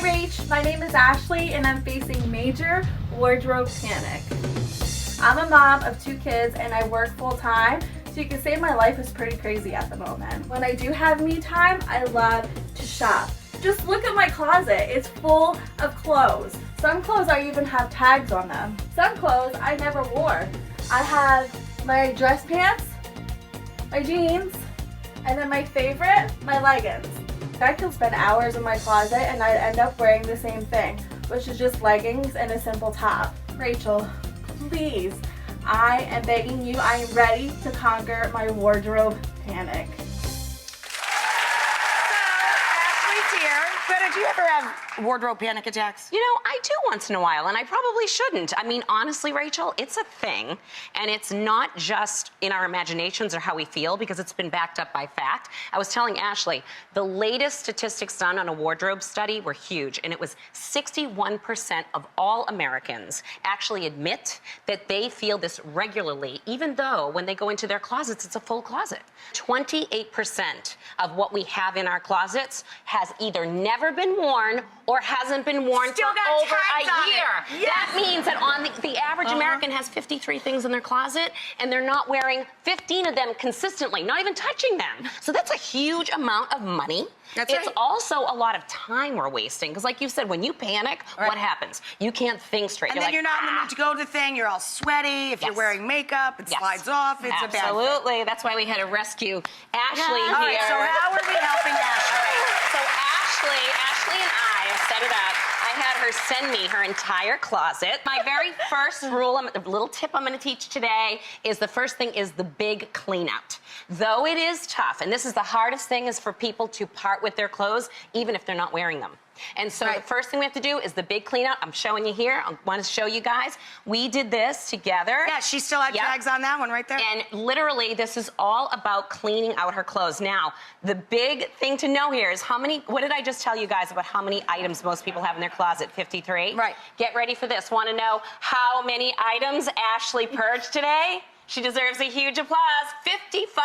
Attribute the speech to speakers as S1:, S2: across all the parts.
S1: Rach, my name is Ashley and I'm facing major wardrobe panic. I'm a mom of 2 kids and I work full time, so you can say my life is pretty crazy at the moment. When I do have me time, I love to shop. Just look at my closet, it's full of clothes. Some clothes I even have tags on them. Some clothes I never wore. I have my dress pants, my jeans, and then my favorite, my leggings. I could spend hours in my closet and I'd end up wearing the same thing, which is just leggings and a simple top. Rachel, please, I am begging you, I am ready to conquer my wardrobe panic.
S2: Gretta, do you ever have wardrobe panic attacks?
S3: You know, I do once in a while, and I probably shouldn't. I mean, honestly, Rachel, it's a thing, and it's not just in our imaginations or how we feel, because it's been backed up by fact. I was telling Ashley, the latest statistics done on a wardrobe study were huge, and it was 61% of all Americans actually admit that they feel this regularly, even though when they go into their closets, it's a full closet. 28% of what we have in our closets has either never been worn or hasn't been worn
S2: Still
S3: for
S2: got
S3: over
S2: tags on
S3: a year.
S2: it. Yes.
S3: That means that on the average American has 53 things in their closet, and they're not wearing 15 of them consistently, not even touching them. So that's a huge amount of money.
S2: That's
S3: it's
S2: right.
S3: also a lot of time we're wasting, because like you said, when you panic,
S2: Right.
S3: what happens? You can't think straight.
S2: And then
S3: like,
S2: you're not in the mood to go to the thing. You're all sweaty. If you're
S3: Yes.
S2: wearing makeup, it
S3: Yes.
S2: slides off. It's a bad thing.
S3: Absolutely. That's why we had to rescue Ashley here.
S2: All right, so how are we helping Ashley?
S3: So Ashley and I have set it up. I had her send me her entire closet. My very first rule, the little tip I'm going to teach today is the first thing is the big clean out. Though it is tough, and this is the hardest thing, is for people to part with their clothes even if they're not wearing them. And so
S2: Right.
S3: the first thing we have to do is the big clean out. I'm showing you here. I want to show you guys. We did this together.
S2: Yeah, she still had
S3: Yep.
S2: tags on that one right there.
S3: And literally, this is all about cleaning out her clothes. Now, the big thing to know here is what did I just tell you guys about how many items most people have in their closet? 53?
S2: Right.
S3: Get ready for this. Want to know how many items Ashley purged today? She deserves a huge applause. 55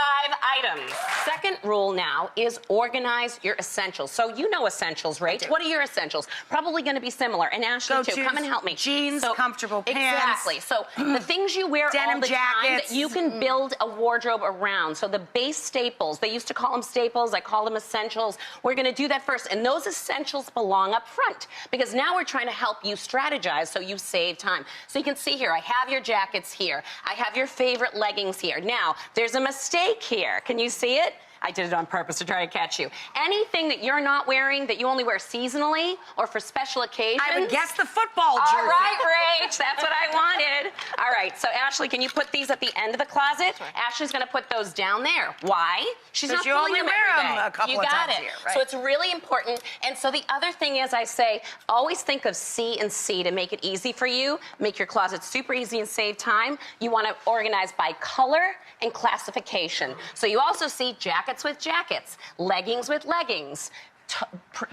S3: items. Second rule now is organize your essentials. So you know essentials, Rach. What are your essentials? Probably going to be similar. And Ashley, too. Come and help me.
S2: Jeans, comfortable pants.
S3: Exactly. So the things you wear all
S2: Denim
S3: the time
S2: jackets.
S3: that you can build a wardrobe around. So the base staples, they used to call them staples. I call them essentials. We're going to do that first. And those essentials belong up front, because now we're trying to help you strategize so you save time. So you can see here, I have your jackets here. I have your favorite leggings here. Now, there's a mistake here. Can you see it? I did it on purpose to try to catch you. Anything that you're not wearing that you only wear seasonally or for special occasions.
S2: I would guess the football jersey.
S3: All right, Rach, that's what I wanted. All right, so Ashley, can you put these at the end of the closet? Sure. Ashley's gonna put those down there. Why? She's not
S2: you
S3: pulling
S2: only
S3: them
S2: wear
S3: every
S2: them
S3: day.
S2: a couple
S3: you
S2: of
S3: got
S2: times
S3: it.
S2: a year, right.
S3: So it's really important. And so the other thing is, I say, always think of C and C to make it easy for you, make your closet super easy and save time. You wanna organize by color and classification. So you also see jackets with jackets, leggings with leggings,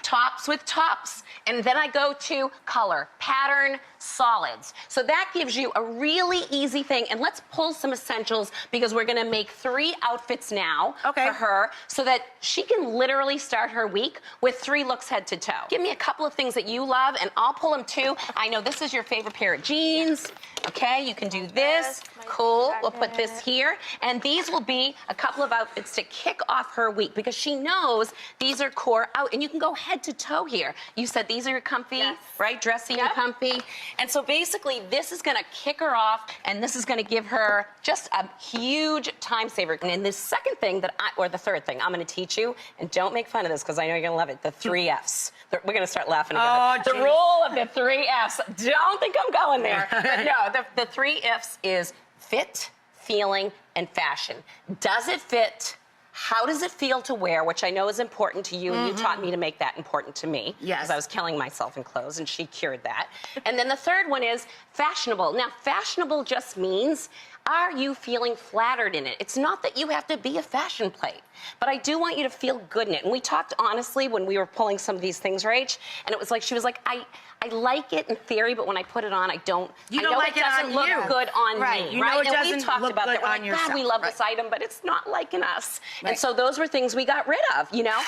S3: tops with tops, and then I go to color, pattern, solids. So that gives you a really easy thing. And let's pull some essentials, because we're gonna make 3 outfits now for her, so that she can literally start her week with 3 looks head to toe. Give me a couple of things that you love, and I'll pull them too. I know this is your favorite pair of jeans. Okay, you can do this. Cool, we'll put this here. And these will be a couple of outfits to kick off her week, because she knows these are core out, and you can go head to toe here. You said these are your comfy, right? Dressy and comfy. And so basically, this is gonna kick her off, and this is gonna give her just a huge time saver. And then the second thing or the third thing I'm gonna teach you, and don't make fun of this, because I know you're gonna love it, the 3 Fs. We're gonna start laughing together. The rule of the 3 Fs. Don't think I'm going there. But no, the 3 Fs is fit, feeling, and fashion. Does it fit? How does it feel to wear, which I know is important to you, and you taught me to make that important to me.
S2: Yes.
S3: Because I was killing myself in clothes, and she cured that. And then the third one is fashionable. Now, fashionable just means, are you feeling flattered in it? It's not that you have to be a fashion plate, but I do want you to feel good in it. And we talked honestly when we were pulling some of these things, Rach, and it was like, she was like, I like it in theory, but when I put it on, I don't.
S2: You don't
S3: I know
S2: like
S3: it doesn't
S2: on
S3: look
S2: you.
S3: good on
S2: Right.
S3: me,
S2: You know
S3: right?
S2: it
S3: And we
S2: doesn't
S3: talked
S2: look
S3: about
S2: good
S3: that. We're
S2: on
S3: like, God,
S2: yourself.
S3: we love
S2: Right.
S3: this item, but it's not liking us.
S2: Right.
S3: And so those were things we got rid of, you know?